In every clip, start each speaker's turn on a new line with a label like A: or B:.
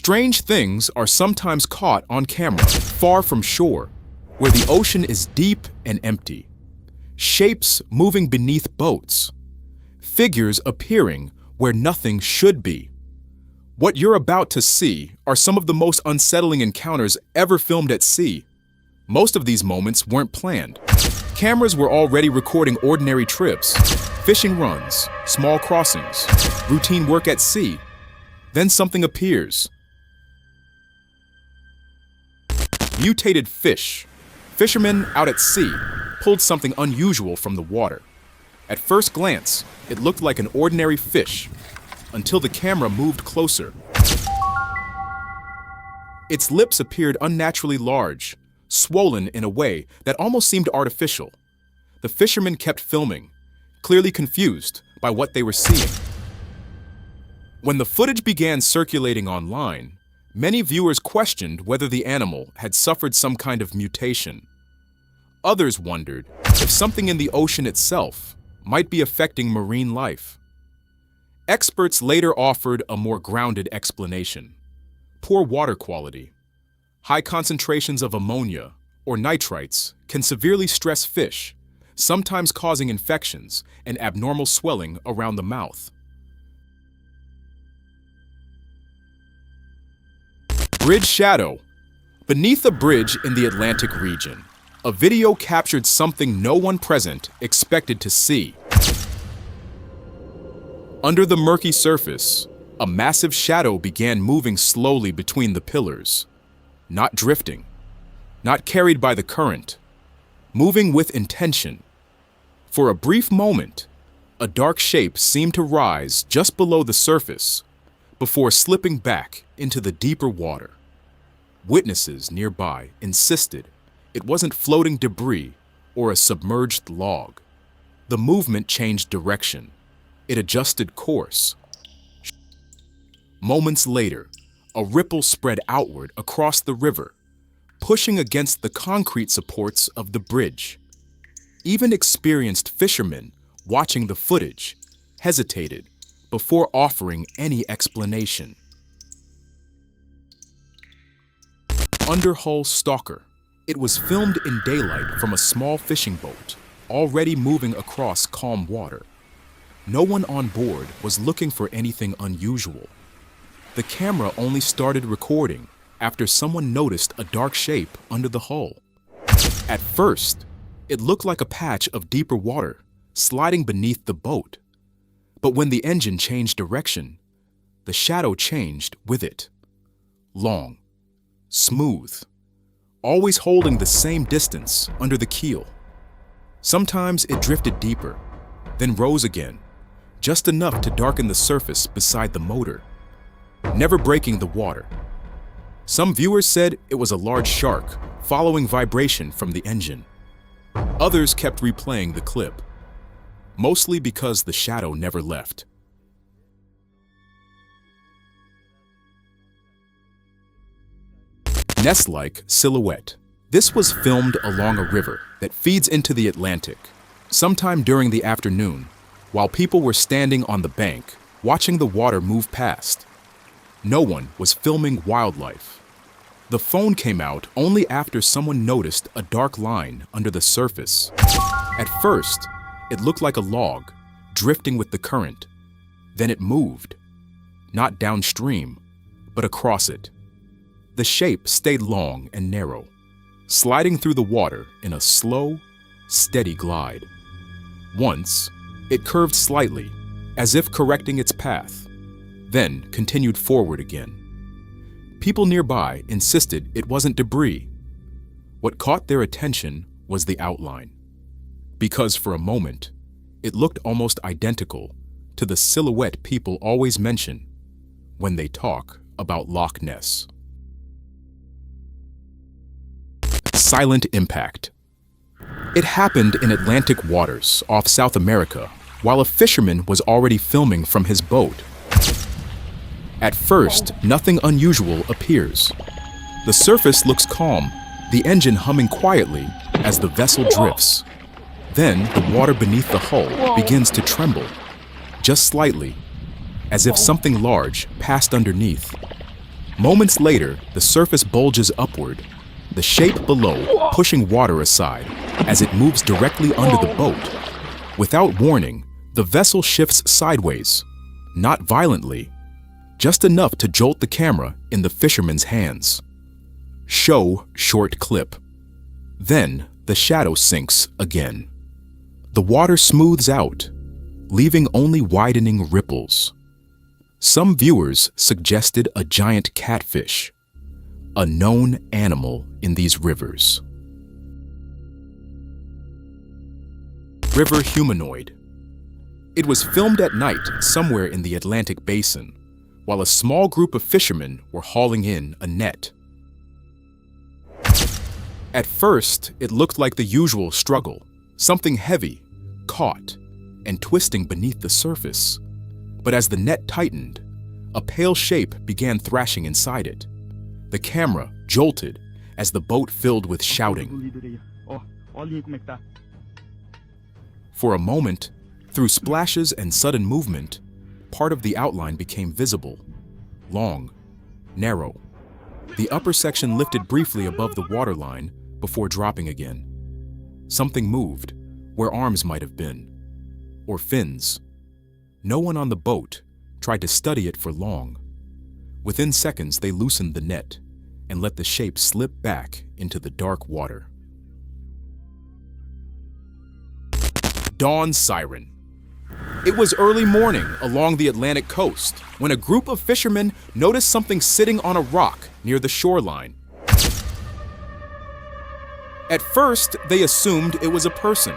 A: Strange things are sometimes caught on camera, far from shore, where the ocean is deep and empty. Shapes moving beneath boats. Figures appearing where nothing should be. What you're about to see are some of the most unsettling encounters ever filmed at sea. Most of these moments weren't planned. Cameras were already recording ordinary trips, fishing runs, small crossings, routine work at sea. Then something appears. Mutated fish. Fishermen out at sea pulled something unusual from the water. At first glance, it looked like an ordinary fish, until the camera moved closer. Its lips appeared unnaturally large, swollen in a way that almost seemed artificial. The fishermen kept filming, clearly confused by what they were seeing. When the footage began circulating online, many viewers questioned whether the animal had suffered some kind of mutation. Others wondered if something in the ocean itself might be affecting marine life. Experts later offered a more grounded explanation. Poor water quality. High concentrations of ammonia or nitrites can severely stress fish, sometimes causing infections and abnormal swelling around the mouth. Bridge shadow. Beneath a bridge in the Atlantic region, a video captured something no one present expected to see. Under the murky surface, a massive shadow began moving slowly between the pillars, not drifting, not carried by the current, moving with intention. For a brief moment, a dark shape seemed to rise just below the surface before slipping back into the deeper water. Witnesses nearby insisted it wasn't floating debris or a submerged log. The movement changed direction. It adjusted course. Moments later, a ripple spread outward across the river, pushing against the concrete supports of the bridge. Even experienced fishermen watching the footage hesitated before offering any explanation. Underhull stalker. It was filmed in daylight from a small fishing boat, already moving across calm water. No one on board was looking for anything unusual. The camera only started recording after someone noticed a dark shape under the hull. At first, it looked like a patch of deeper water sliding beneath the boat. But when the engine changed direction, the shadow changed with it. Long, smooth, always holding the same distance under the keel. Sometimes it drifted deeper, then rose again, just enough to darken the surface beside the motor, never breaking the water. Some viewers said it was a large shark following vibration from the engine. Others kept replaying the clip, mostly because the shadow never left. Ness-like silhouette. This was filmed along a river that feeds into the Atlantic, sometime during the afternoon, while people were standing on the bank, watching the water move past. No one was filming wildlife. The phone came out only after someone noticed a dark line under the surface. At first, it looked like a log, drifting with the current. Then it moved, not downstream, but across it. The shape stayed long and narrow, sliding through the water in a slow, steady glide. Once, it curved slightly, as if correcting its path, then continued forward again. People nearby insisted it wasn't debris. What caught their attention was the outline, because for a moment, it looked almost identical to the silhouette people always mention when they talk about Loch Ness. Silent impact. It happened in Atlantic waters off South America while a fisherman was already filming from his boat. At first, nothing unusual appears. The surface looks calm, the engine humming quietly as the vessel drifts. Then the water beneath the hull begins to tremble, just slightly, as if something large passed underneath. Moments later, the surface bulges upward, the shape below pushing water aside as it moves directly under the boat. Without warning, the vessel shifts sideways, not violently, just enough to jolt the camera in the fisherman's hands. Show short clip. Then the shadow sinks again. The water smooths out, leaving only widening ripples. Some viewers suggested a giant catfish, a known animal in these rivers. River Humanoid. It was filmed at night somewhere in the Atlantic basin, while a small group of fishermen were hauling in a net. At first, it looked like the usual struggle, something heavy, caught, and twisting beneath the surface. But as the net tightened, a pale shape began thrashing inside it. The camera jolted as the boat filled with shouting. For a moment, through splashes and sudden movement, part of the outline became visible. Long, narrow. The upper section lifted briefly above the waterline before dropping again. Something moved, where arms might have been, or fins. No one on the boat tried to study it for long. Within seconds, they loosened the net and let the shape slip back into the dark water. Dawn siren. It was early morning along the Atlantic coast when a group of fishermen noticed something sitting on a rock near the shoreline. At first, they assumed it was a person.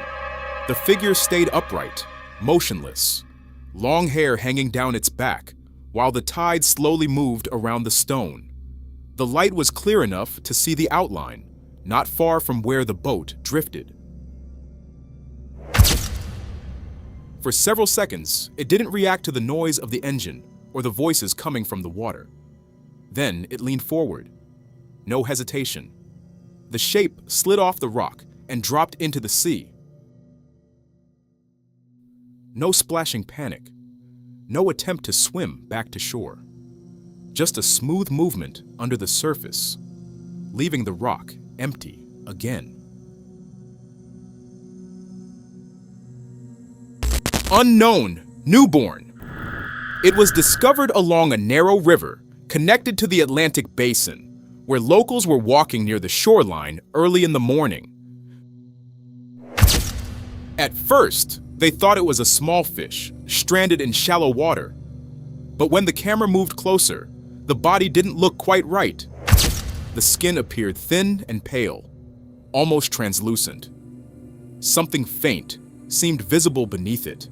A: The figure stayed upright, motionless, long hair hanging down its back, while the tide slowly moved around the stone. The light was clear enough to see the outline, not far from where the boat drifted. For several seconds, it didn't react to the noise of the engine or the voices coming from the water. Then it leaned forward. No hesitation. The shape slid off the rock and dropped into the sea. No splashing panic. No attempt to swim back to shore. Just a smooth movement under the surface, leaving the rock empty again. Unknown, newborn. It was discovered along a narrow river connected to the Atlantic basin, where locals were walking near the shoreline early in the morning. At first, they thought it was a small fish stranded in shallow water. But when the camera moved closer, the body didn't look quite right. The skin appeared thin and pale, almost translucent. Something faint seemed visible beneath it.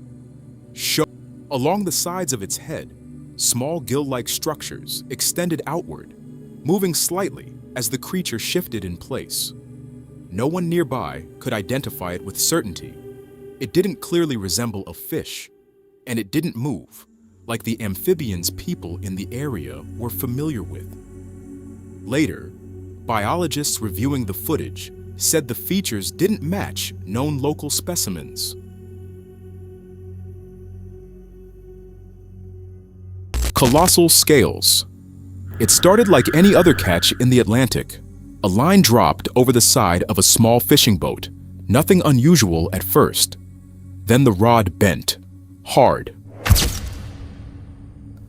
A: Along the sides of its head, small gill-like structures extended outward, moving slightly as the creature shifted in place. No one nearby could identify it with certainty. It didn't clearly resemble a fish, and it didn't move, like the amphibians people in the area were familiar with. Later, biologists reviewing the footage said the features didn't match known local specimens. Colossal scales. It started like any other catch in the Atlantic. A line dropped over the side of a small fishing boat, nothing unusual at first. Then the rod bent, hard.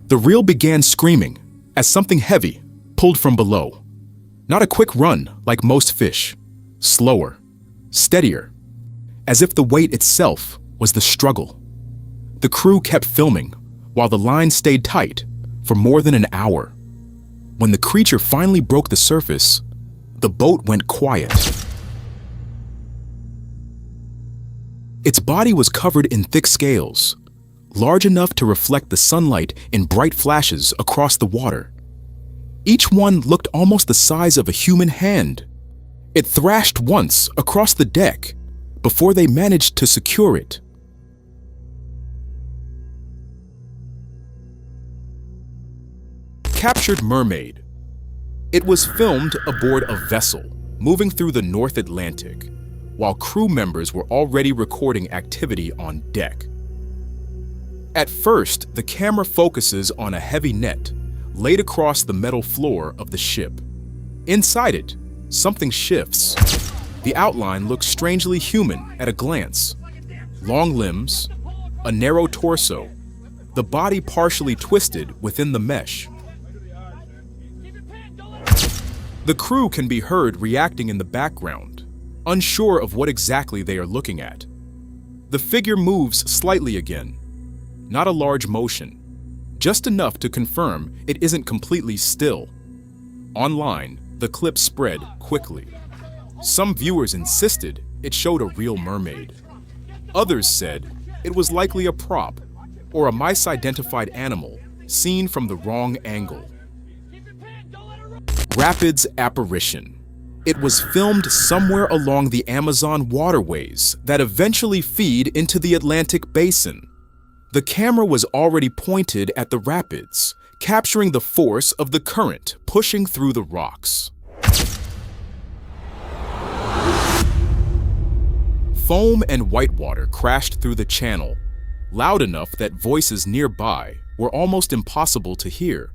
A: The reel began screaming as something heavy pulled from below. Not a quick run like most fish, slower, steadier, as if the weight itself was the struggle. The crew kept filming while the line stayed tight for more than an hour. When the creature finally broke the surface, the boat went quiet. Its body was covered in thick scales, large enough to reflect the sunlight in bright flashes across the water. Each one looked almost the size of a human hand. It thrashed once across the deck before they managed to secure it. Captured Mermaid. It was filmed aboard a vessel moving through the North Atlantic, while crew members were already recording activity on deck. At first, the camera focuses on a heavy net laid across the metal floor of the ship. Inside it, something shifts. The outline looks strangely human at a glance. Long limbs, a narrow torso, the body partially twisted within the mesh. The crew can be heard reacting in the background, unsure of what exactly they are looking at. The figure moves slightly again, not a large motion, just enough to confirm it isn't completely still. Online, the clip spread quickly. Some viewers insisted it showed a real mermaid. Others said it was likely a prop or a misidentified animal seen from the wrong angle. Rapids apparition. It was filmed somewhere along the Amazon waterways that eventually feed into the Atlantic basin. The camera was already pointed at the rapids, capturing the force of the current pushing through the rocks. Foam and whitewater crashed through the channel, loud enough that voices nearby were almost impossible to hear.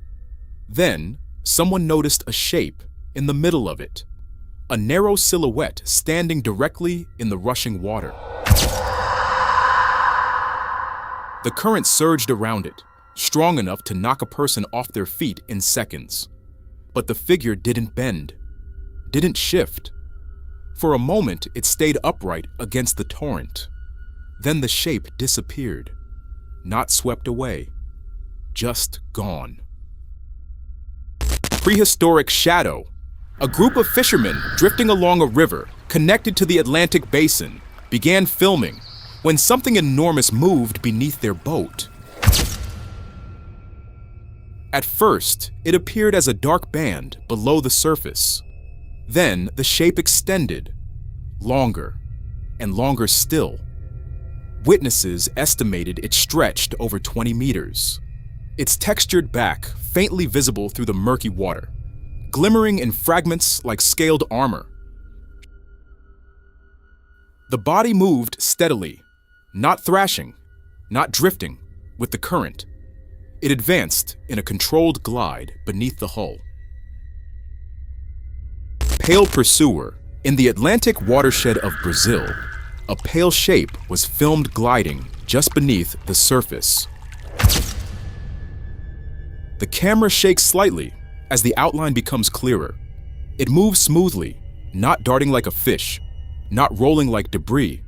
A: Then, someone noticed a shape in the middle of it, a narrow silhouette standing directly in the rushing water. The current surged around it, strong enough to knock a person off their feet in seconds. But the figure didn't bend, didn't shift. For a moment, it stayed upright against the torrent. Then the shape disappeared, not swept away, just gone. Prehistoric shadow. A group of fishermen drifting along a river connected to the Atlantic basin began filming when something enormous moved beneath their boat. At first, it appeared as a dark band below the surface. Then the shape extended, longer and longer still. Witnesses estimated it stretched over 20 meters. Its textured back faintly visible through the murky water, glimmering in fragments like scaled armor. The body moved steadily, not thrashing, not drifting with the current. It advanced in a controlled glide beneath the hull. Pale pursuer. In the Atlantic watershed of Brazil, a pale shape was filmed gliding just beneath the surface. The camera shakes slightly as the outline becomes clearer. It moves smoothly, not darting like a fish, not rolling like debris.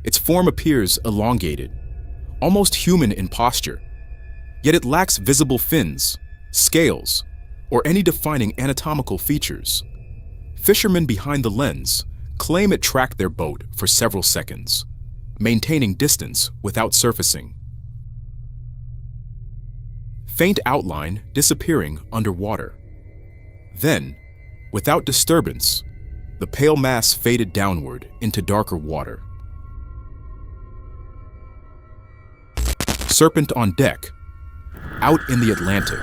A: Its form appears elongated, almost human in posture. Yet it lacks visible fins, scales, or any defining anatomical features. Fishermen behind the lens claim it tracked their boat for several seconds, maintaining distance without surfacing. Faint outline disappearing underwater. Then, without disturbance, the pale mass faded downward into darker water. Serpent on deck. Out in the Atlantic,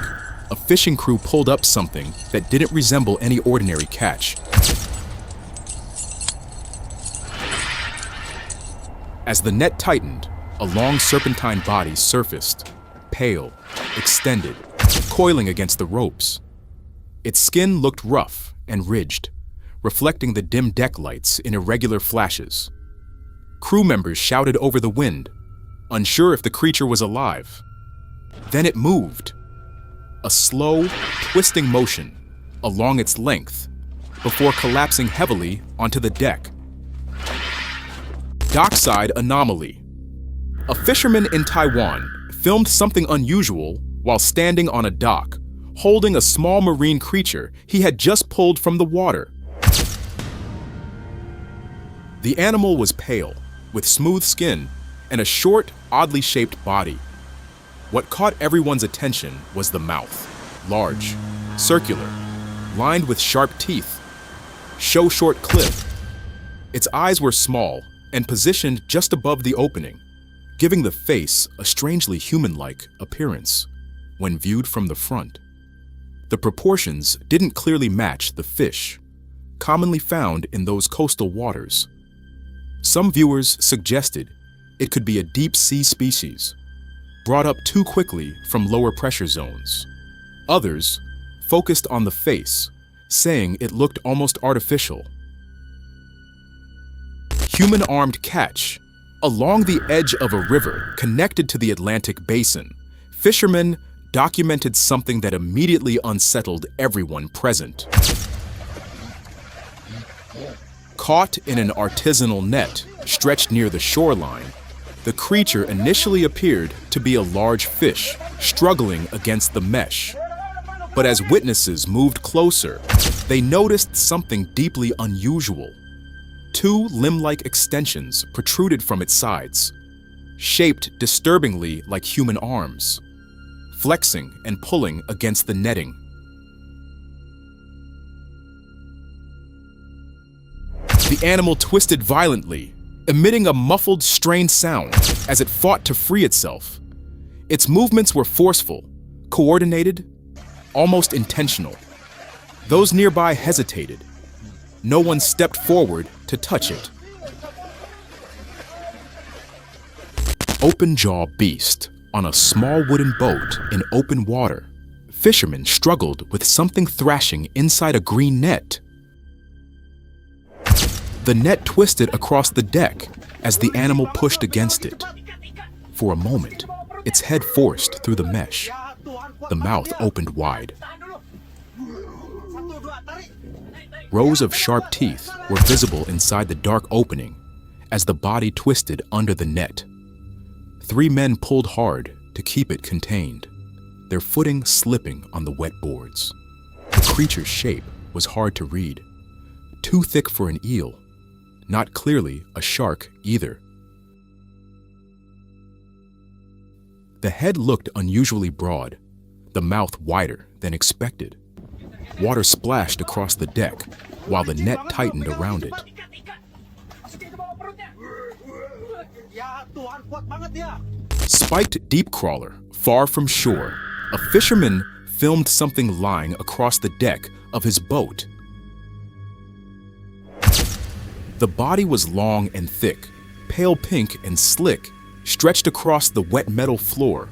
A: a fishing crew pulled up something that didn't resemble any ordinary catch. As the net tightened, a long serpentine body surfaced, pale, extended, coiling against the ropes. Its skin looked rough and ridged, reflecting the dim deck lights in irregular flashes. Crew members shouted over the wind, unsure if the creature was alive. Then it moved, a slow, twisting motion along its length, before collapsing heavily onto the deck. Dockside anomaly. A fisherman in Taiwan filmed something unusual while standing on a dock, holding a small marine creature he had just pulled from the water. The animal was pale, with smooth skin and a short, oddly shaped body. What caught everyone's attention was the mouth, large, circular, lined with sharp teeth, short clipped. Its eyes were small and positioned just above the opening, giving the face a strangely human-like appearance when viewed from the front. The proportions didn't clearly match the fish, commonly found in those coastal waters. Some viewers suggested it could be a deep-sea species, brought up too quickly from lower pressure zones. Others focused on the face, saying it looked almost artificial. Human-armed catch. Along the edge of a river connected to the Atlantic basin, fishermen documented something that immediately unsettled everyone present. Caught in an artisanal net stretched near the shoreline, the creature initially appeared to be a large fish struggling against the mesh. But as witnesses moved closer, they noticed something deeply unusual. Two limb-like extensions protruded from its sides, shaped disturbingly like human arms, flexing and pulling against the netting. The animal twisted violently, emitting a muffled, strained sound as it fought to free itself. Its movements were forceful, coordinated, almost intentional. Those nearby hesitated. No one stepped forward to touch it. Open-jaw beast on a small wooden boat in open water. Fishermen struggled with something thrashing inside a green net. The net twisted across the deck as the animal pushed against it. For a moment, its head forced through the mesh. The mouth opened wide. Rows of sharp teeth were visible inside the dark opening as the body twisted under the net. 3 men pulled hard to keep it contained, their footing slipping on the wet boards. The creature's shape was hard to read, too thick for an eel, not clearly a shark either. The head looked unusually broad, the mouth wider than expected. Water splashed across the deck while the net tightened around it. Spiked deep crawler, far from shore, a fisherman filmed something lying across the deck of his boat. The body was long and thick, pale pink and slick, stretched across the wet metal floor.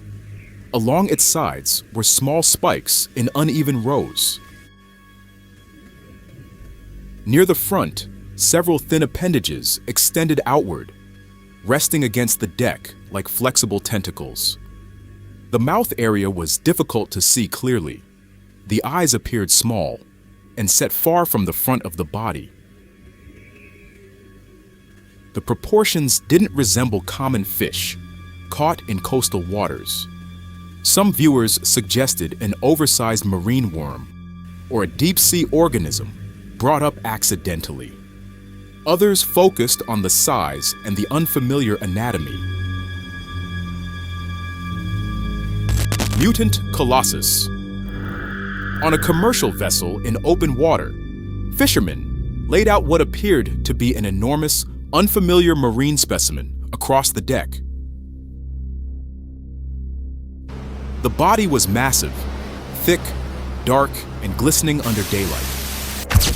A: Along its sides were small spikes in uneven rows. Near the front, several thin appendages extended outward, resting against the deck like flexible tentacles. The mouth area was difficult to see clearly. The eyes appeared small and set far from the front of the body. The proportions didn't resemble common fish caught in coastal waters. Some viewers suggested an oversized marine worm or a deep-sea organism brought up accidentally. Others focused on the size and the unfamiliar anatomy. Mutant colossus. On a commercial vessel in open water, fishermen laid out what appeared to be an enormous, unfamiliar marine specimen across the deck. The body was massive, thick, dark, and glistening under daylight.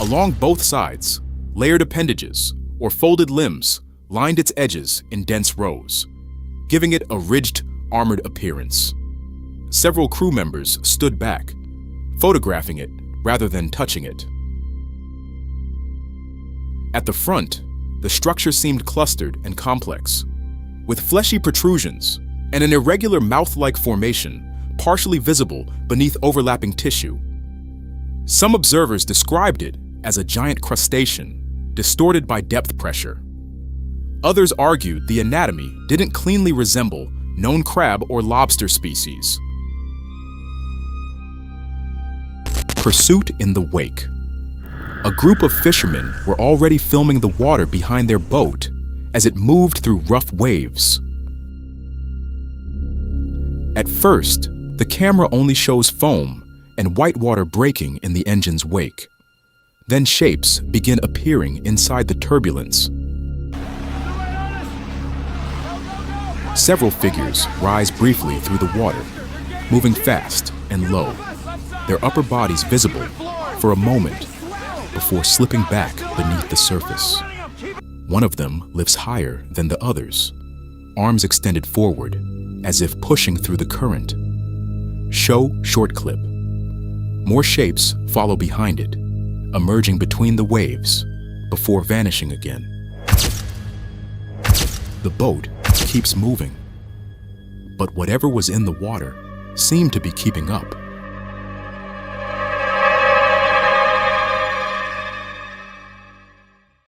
A: Along both sides, layered appendages, or folded limbs, lined its edges in dense rows, giving it a ridged, armored appearance. Several crew members stood back, photographing it rather than touching it. At the front, the structure seemed clustered and complex, with fleshy protrusions and an irregular mouth-like formation partially visible beneath overlapping tissue. Some observers described it as a giant crustacean, distorted by depth pressure. Others argued the anatomy didn't cleanly resemble known crab or lobster species. Pursuit in the wake. A group of fishermen were already filming the water behind their boat as it moved through rough waves. At first, the camera only shows foam and white water breaking in the engine's wake. Then shapes begin appearing inside the turbulence. Several figures rise briefly through the water, moving fast and low, their upper bodies visible for a moment before slipping back beneath the surface. One of them lifts higher than the others, arms extended forward, as if pushing through the current. Show short clip. More shapes follow behind it, emerging between the waves before vanishing again. The boat keeps moving, but whatever was in the water seemed to be keeping up.